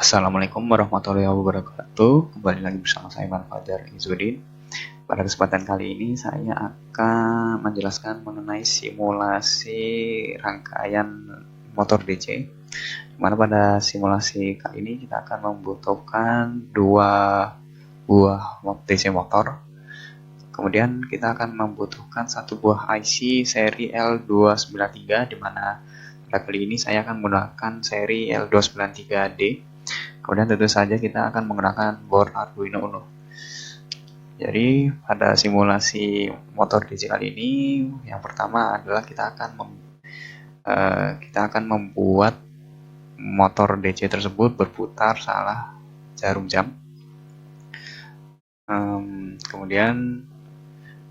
Assalamualaikum warahmatullahi wabarakatuh. Kembali lagi bersama saya Iman Fajar Izzuddin. Pada kesempatan kali ini saya akan menjelaskan mengenai simulasi rangkaian motor DC. Dimana pada simulasi kali ini kita akan membutuhkan dua buah DC motor. Kemudian kita akan membutuhkan satu buah IC seri L293, di mana pada kali ini saya akan menggunakan seri L293D. Kemudian tentu saja kita akan menggunakan board Arduino Uno. Jadi pada simulasi motor DC kali ini, yang pertama adalah kita akan membuat motor DC tersebut berputar salah jarum jam. Kemudian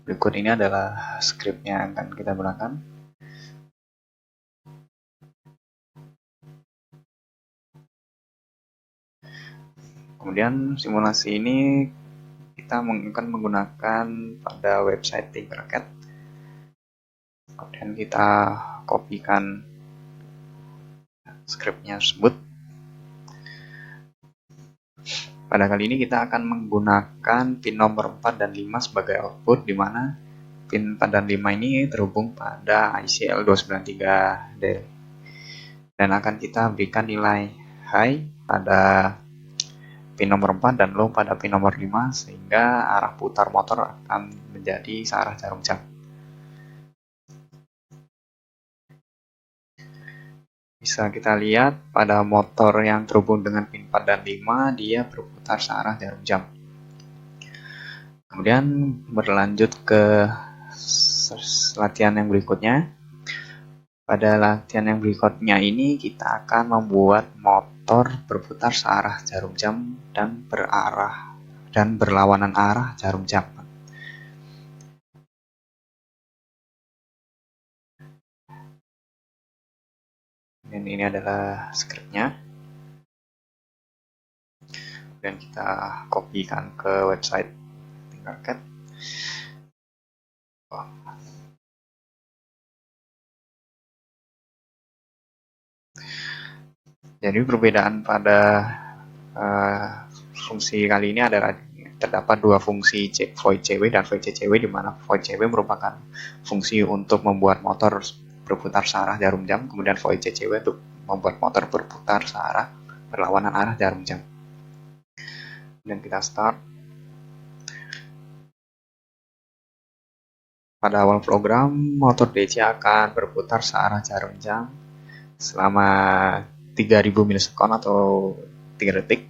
berikut ini adalah skripnya yang akan kita gunakan. Kemudian simulasi ini kita akan menggunakan pada website Tinkercad. Kemudian kita kopikan skripnya tersebut. Pada kali ini kita akan menggunakan pin nomor 4 dan 5 sebagai output, di mana pin 4 dan 5 ini terhubung pada IC L293D. Dan akan kita berikan nilai high pada pin nomor 4 dan low pada pin nomor 5, sehingga arah putar motor akan menjadi searah jarum jam. Bisa kita lihat pada motor yang terhubung dengan pin 4 dan 5, dia berputar searah jarum jam. Kemudian berlanjut ke latihan yang berikutnya. Pada latihan yang berikutnya ini kita akan membuat motor berputar searah jarum jam dan berlawanan arah jarum jam. Dan ini adalah skripnya. Dan kita kopikan ke website Tinkercad. Jadi perbedaan pada fungsi kali ini adalah terdapat dua fungsi void CW dan void CCW, di mana void CW merupakan fungsi untuk membuat motor berputar searah jarum jam, kemudian void CCW untuk membuat motor berputar searah berlawanan arah jarum jam. Dan kita start. Pada awal program, motor DC akan berputar searah jarum jam selama 3000 milisekund atau 3 detik.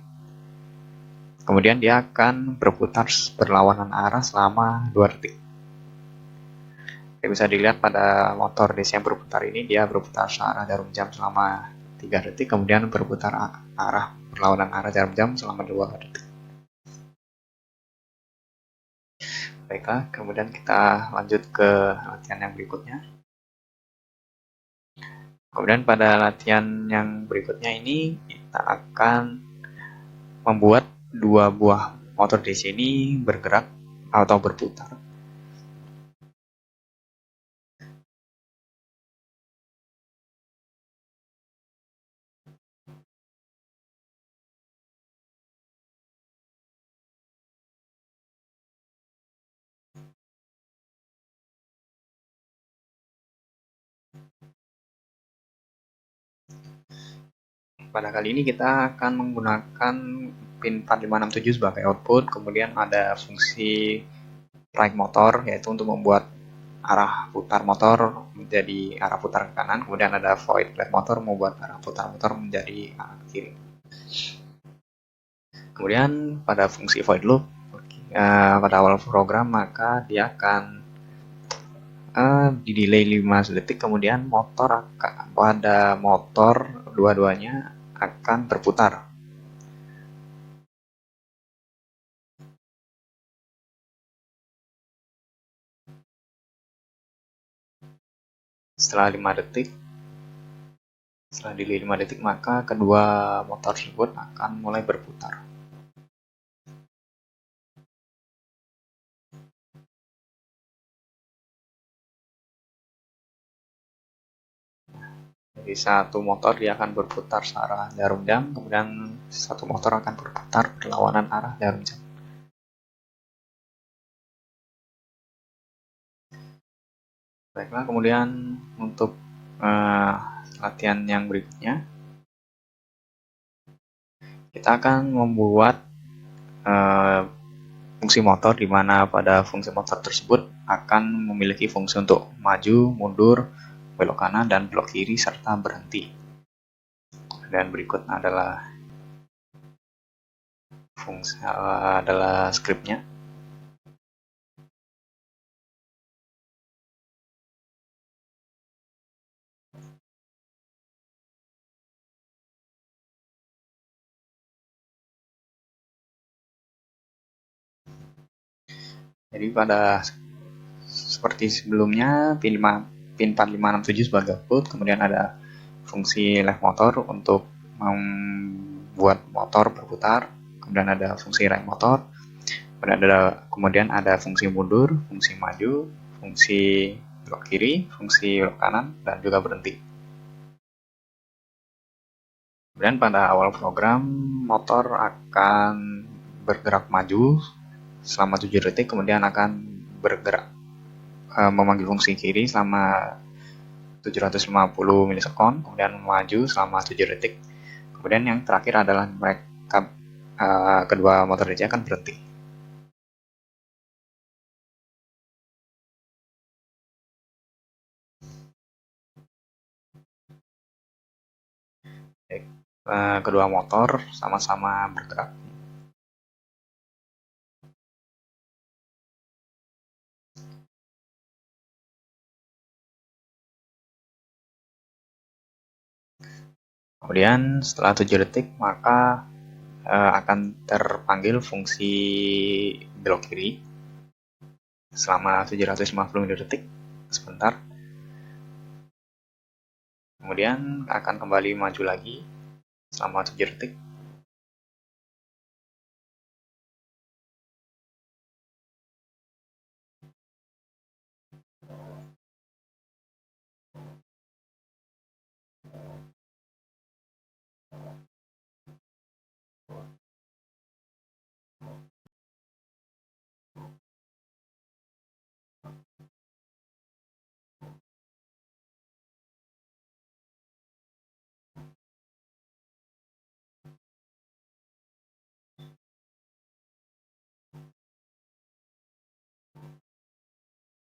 Kemudian dia akan berputar berlawanan arah selama 2 detik. Bisa dilihat pada motor DC yang berputar ini, dia berputar searah jarum jam selama 3 detik, kemudian berputar berlawanan arah jarum jam selama 2 detik. Baiklah, kemudian kita lanjut ke latihan yang berikutnya. Kemudian pada latihan yang berikutnya ini, kita akan membuat dua buah motor DC ini bergerak atau berputar. Pada kali ini kita akan menggunakan pin 4567 sebagai output, kemudian ada fungsi right motor, yaitu untuk membuat arah putar motor menjadi arah putar ke kanan, kemudian ada void left motor membuat arah putar motor menjadi arah ke kiri. Kemudian pada fungsi void loop, pada awal program maka dia akan di delay 5 detik, kemudian pada motor dua-duanya akan berputar. Setelah delay 5 detik, maka kedua motor tersebut akan mulai berputar. Jadi satu motor dia akan berputar searah jarum jam, kemudian satu motor akan berputar berlawanan arah jarum jam. Baiklah, kemudian untuk latihan yang berikutnya, kita akan membuat fungsi motor di mana pada fungsi motor tersebut akan memiliki fungsi untuk maju, mundur, belok kanan, dan belok kiri, serta berhenti. Dan berikut adalah skripnya. Jadi pada seperti sebelumnya, pin 4567 sebagai output, kemudian ada fungsi left motor untuk membuat motor berputar, kemudian ada fungsi right motor, kemudian ada fungsi mundur, fungsi maju, fungsi belok kiri, fungsi belok kanan, dan juga berhenti. Kemudian pada awal program, motor akan bergerak maju selama 7 detik, kemudian akan bergerak memanggil fungsi kiri selama 750 milisekund, kemudian maju selama 7 detik. Kemudian yang terakhir adalah mereka kedua motor DC akan berhenti. Kedua motor sama-sama bergerak. Kemudian setelah 7 detik maka akan terpanggil fungsi belok kiri selama 750 detik sebentar. Kemudian akan kembali maju lagi selama 7 detik.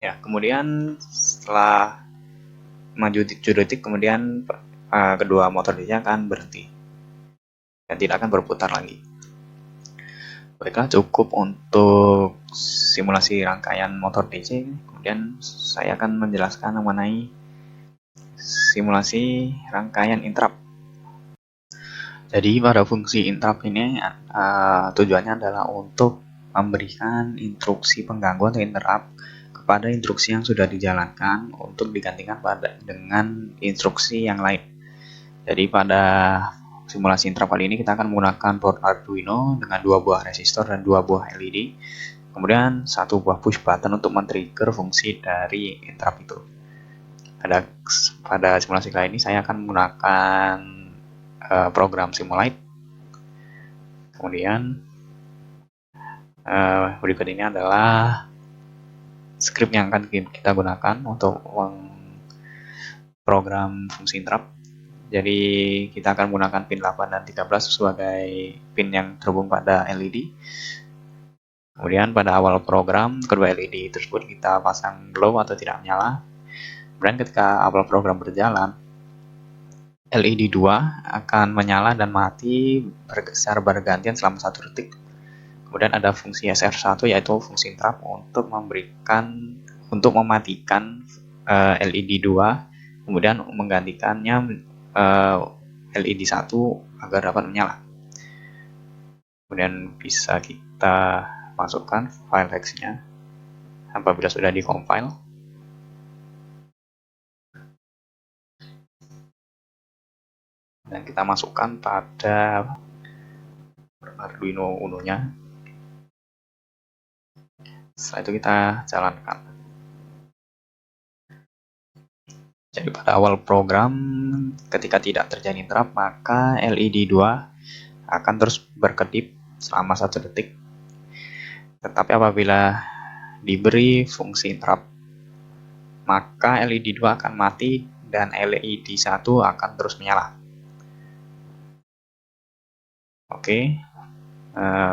Ya, kemudian setelah maju 7 detik, kemudian kedua motor DC akan berhenti dan tidak akan berputar lagi. Baiklah, cukup untuk simulasi rangkaian motor DC. Kemudian saya akan menjelaskan mengenai simulasi rangkaian interrupt. Jadi pada fungsi interrupt ini tujuannya adalah untuk memberikan instruksi pengganggu atau interrupt kepada instruksi yang sudah dijalankan untuk digantikan dengan instruksi yang lain. Jadi pada simulasi interrupt kali ini kita akan menggunakan board Arduino dengan 2 buah resistor dan 2 buah LED. Kemudian 1 buah push button untuk men-trigger fungsi dari interrupt itu. Pada simulasi kali ini saya akan menggunakan program Simulite. Kemudian berikut ini adalah script yang akan kita gunakan untuk program fungsi interrupt. Jadi kita akan menggunakan pin 8 dan 13 sebagai pin yang terhubung pada LED. Kemudian pada awal program, kedua LED tersebut kita pasang glow atau tidak menyala. Kemudian ketika awal program berjalan, LED 2 akan menyala dan mati secara bergantian selama 1 detik. Kemudian ada fungsi SR1 yaitu fungsi interrupt untuk mematikan LED 2, kemudian menggantikannya LED 1 agar dapat menyala. Kemudian bisa kita masukkan file hex-nya apabila sudah di-compile. Dan kita masukkan pada Arduino Uno-nya. Setelah itu kita jalankan. Jadi pada awal program ketika tidak terjadi interrupt maka LED 2 akan terus berkedip selama 1 detik. Tetapi apabila diberi fungsi interrupt, maka LED 2 akan mati dan LED 1 akan terus menyala. Oke,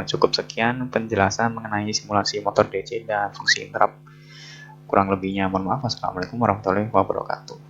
cukup sekian penjelasan mengenai simulasi motor DC dan fungsi interrupt. Kurang lebihnya mohon maaf. Wassalamualaikum warahmatullahi wabarakatuh.